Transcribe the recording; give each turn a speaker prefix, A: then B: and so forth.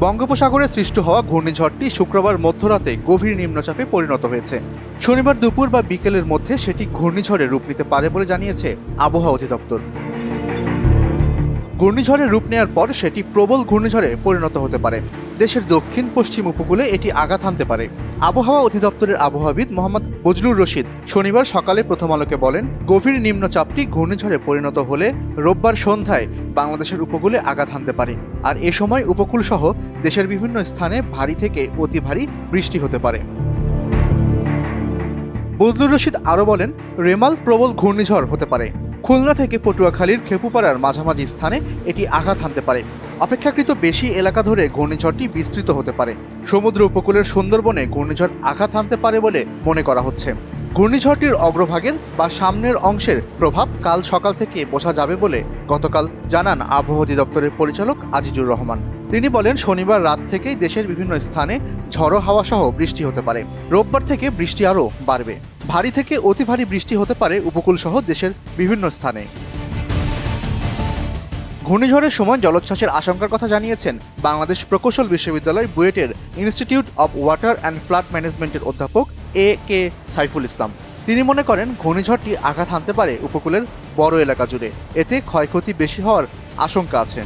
A: বঙ্গোপসাগরে সৃষ্টি হওয়া ঘূর্ণিঝড়টি শুক্রবার মধ্যরাতে গভীর নিম্নচাপে পরিণত হয়েছে। শনিবার দুপুর বা বিকেলের মধ্যে সেটি ঘূর্ণিঝড়ে রূপ নিতে পারে বলে জানিয়েছে আবহাওয়া অধিদপ্তর। ঘূর্ণিঝড়ের রূপ নেওয়ার পর সেটি প্রবল ঘূর্ণিঝড়ে পরিণত হতে পারে। দেশের দক্ষিণ পশ্চিম উপকূলে এটি আঘাত হানতে পারে। আবহাওয়া অধিদপ্তরের আবহাওয়াবিদ মোহাম্মদ বজলুর রশিদ শনিবার সকালে প্রথম আলোকে বলেন, গভীর নিম্নচাপটি ঘূর্ণিঝড়ে পরিণত হলে রোববার সন্ধ্যায় বাংলাদেশের উপকূলে আঘাত হানতে পারে। আর এ সময় উপকূল সহ দেশের বিভিন্ন স্থানে ভারী থেকে অতি ভারী বৃষ্টি হতে পারে। বজলুর রশিদ আরও বলেন, রেমাল প্রবল ঘূর্ণিঝড় হতে পারে। খুলনা থেকে পটুয়াখালীর খেপুপাড়ার মাঝামাঝি স্থানে এটি আঘাত হানতে পারে। অপেক্ষাকৃত বেশি এলাকা ধরে ঘূর্ণিঝড়টি বিস্তৃত হতে পারে। সমুদ্র উপকূলের সুন্দরবনে ঘূর্ণিঝড় আঘাত হানতে পারে বলে মনে করা হচ্ছে। ঘূর্ণিঝড়টির অগ্রভাগের বা সামনের অংশের প্রভাব কাল সকাল থেকে বোঝা যাবে বলে গতকাল জানান আবহাওয়া অধিদপ্তরের পরিচালক আজিজুর রহমান। তিনি বলেন, শনিবার রাত থেকেই দেশের বিভিন্ন স্থানে ঝড়ো হাওয়া সহ বৃষ্টি হতে পারে। রোববার থেকে বৃষ্টি আরও বাড়বে। ভারী থেকে অতি ভারী বৃষ্টি হতে পারে উপকূল সহ দেশের বিভিন্ন স্থানে। ঘূর্ণিঝড়ের সময় জলোচ্ছ্বাসের আশঙ্কার কথা জানিয়েছেন বাংলাদেশ প্রকৌশল বিশ্ববিদ্যালয় বুয়েটের institute of water and flood ম্যানেজমেন্টের অধ্যাপক A.K. সাইফুল ইসলাম। তিনি মনে করেন, ঘূর্ণিঝড়টি আঘাত হানতে পারে উপকূলের বড় এলাকা জুড়ে। এতে ক্ষয়ক্ষতি বেশি হওয়ার আশঙ্কা আছে।